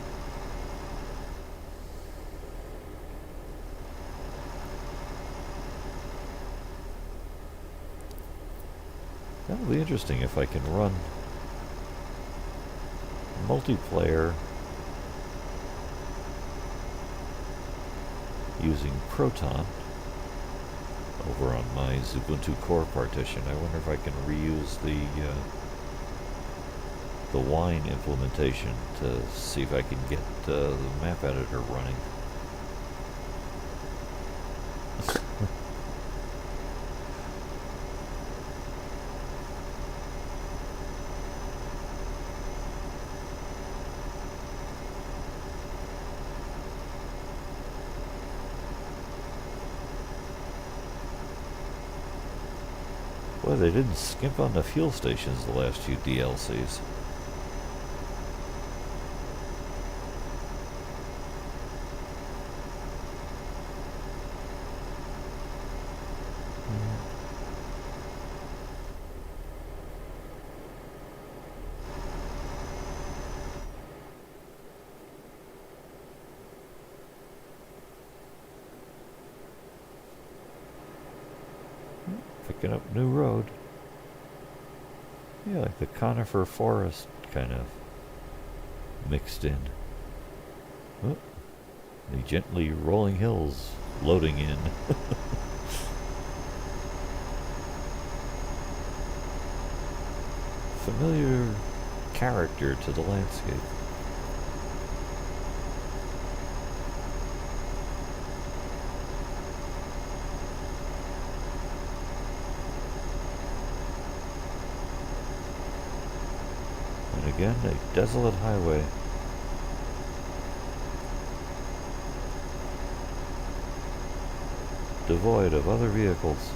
That'll be interesting if I can run multiplayer using Proton over on my Ubuntu core partition. I wonder if I can reuse the Wine implementation to see if I can get the map editor running. Boy, they didn't skimp on the fuel stations the last few DLCs. Picking up new road. Yeah, like the conifer forest kind of mixed in. Oh, the gently rolling hills loading in. Familiar character to the landscape. Again, a desolate highway. Devoid of other vehicles.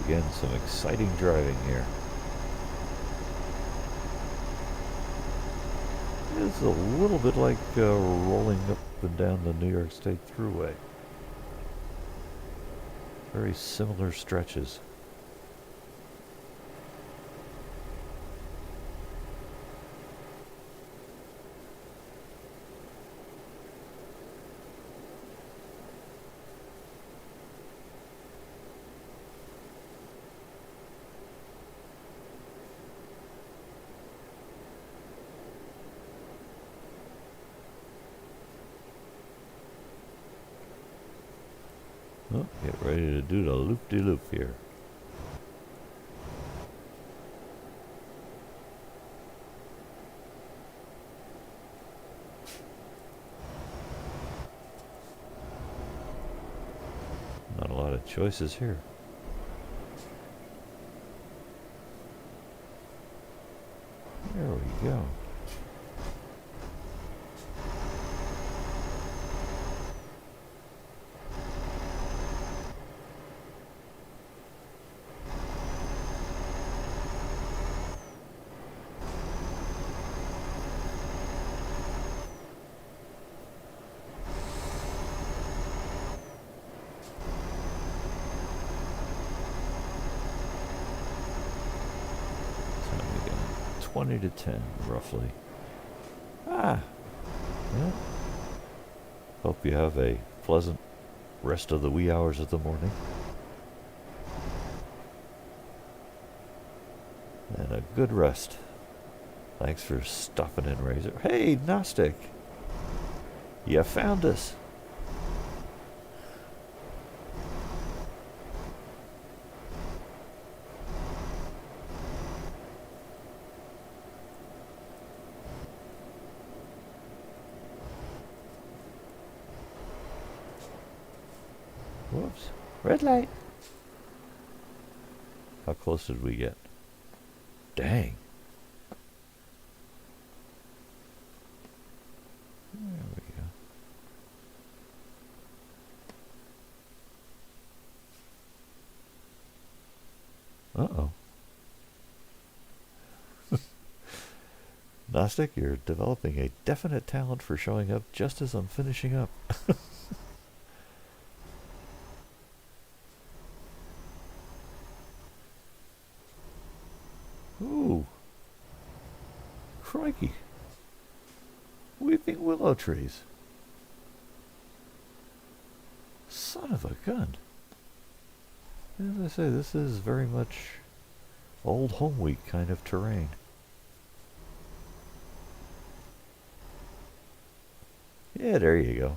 Again, some exciting driving here. It's a little bit like rolling up and down the New York State Thruway. Very similar stretches. Oh, get ready to do the loop-de-loop here. Not a lot of choices here. There we go. 20 to 10, roughly. Ah, yeah. Hope you have a pleasant rest of the wee hours of the morning. And a good rest. Thanks for stopping in, Razor. Hey, Gnostic! You found us! Whoops. Red light! How close did we get? Dang. There we go. Uh-oh. Gnostic, you're developing a definite talent for showing up just as I'm finishing up. Ooh. Crikey. Weeping willow trees. Son of a gun. As I say, this is very much old home week kind of terrain. Yeah, there you go.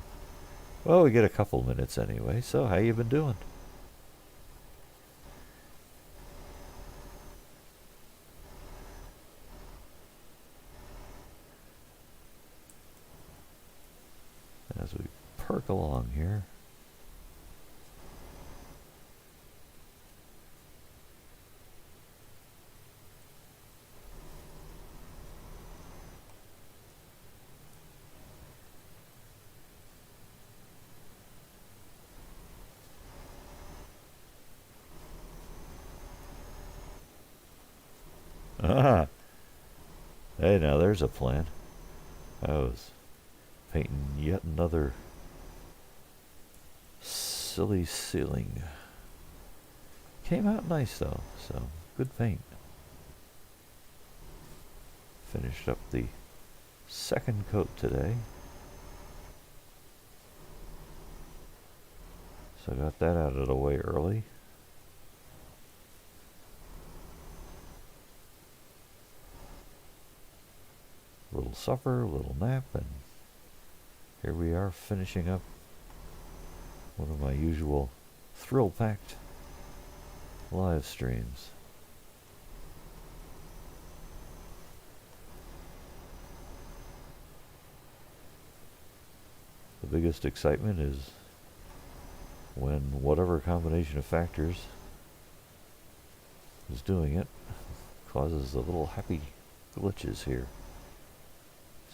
Well, we get a couple minutes anyway, so how you been doing? As we perk along here. Ah, hey, now there's a plan. I was painting yet another silly ceiling. Came out nice though, so good paint. Finished up the second coat today. So got that out of the way early. Little supper, little nap, and here we are finishing up one of my usual thrill-packed live streams. The biggest excitement is when whatever combination of factors is doing it causes the little happy glitches here.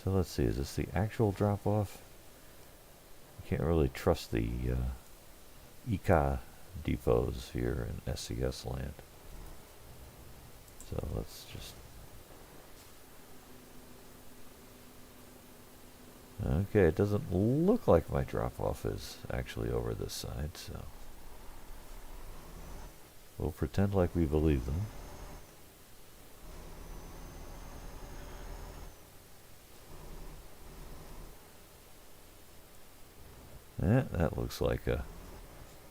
So let's see, is this the actual drop-off? You can't really trust the ICA depots here in SCS land. So let's just... Okay, it doesn't look like my drop-off is actually over this side, so... We'll pretend like we believe them. That looks like a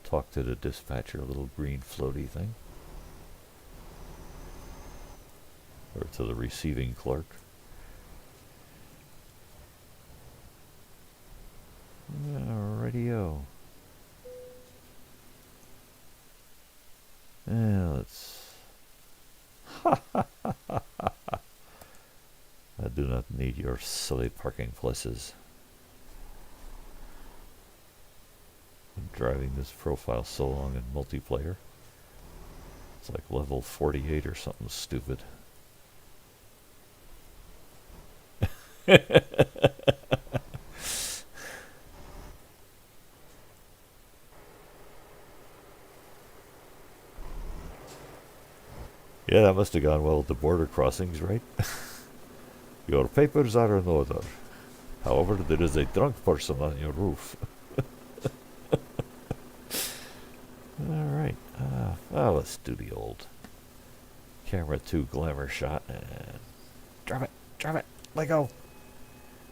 talk to the dispatcher, little green floaty thing. Or to the receiving clerk. Radio. Let's... I do not need your silly parking places. I'm driving this profile so long in multiplayer. It's like level 48 or something stupid. Yeah, that must have gone well at the border crossings, right? Your papers are in order. However, there is a drunk person on your roof. Alright. Let's do the old camera 2 glamour shot. And Drop it. Let go.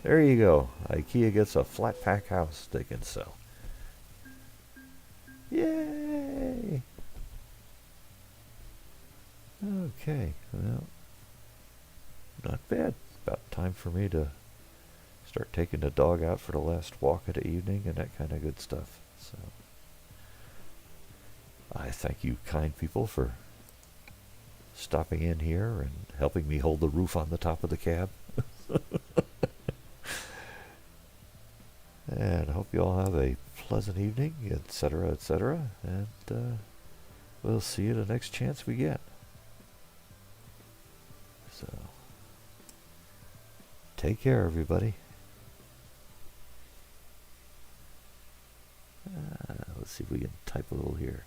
There you go. IKEA gets a flat pack house they can sell. Yay! Okay, well, not bad. About time for me to start taking the dog out for the last walk of the evening and that kind of good stuff. So, I thank you kind people for stopping in here and helping me hold the roof on the top of the cab. And I hope you all have a pleasant evening, etc., etc. And we'll see you the next chance we get. So, take care, everybody. Let's see if we can type a little here.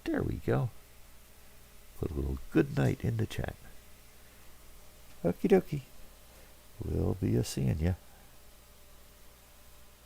There we go. Put a little good night in the chat. Okie dokie. We'll be seeing ya.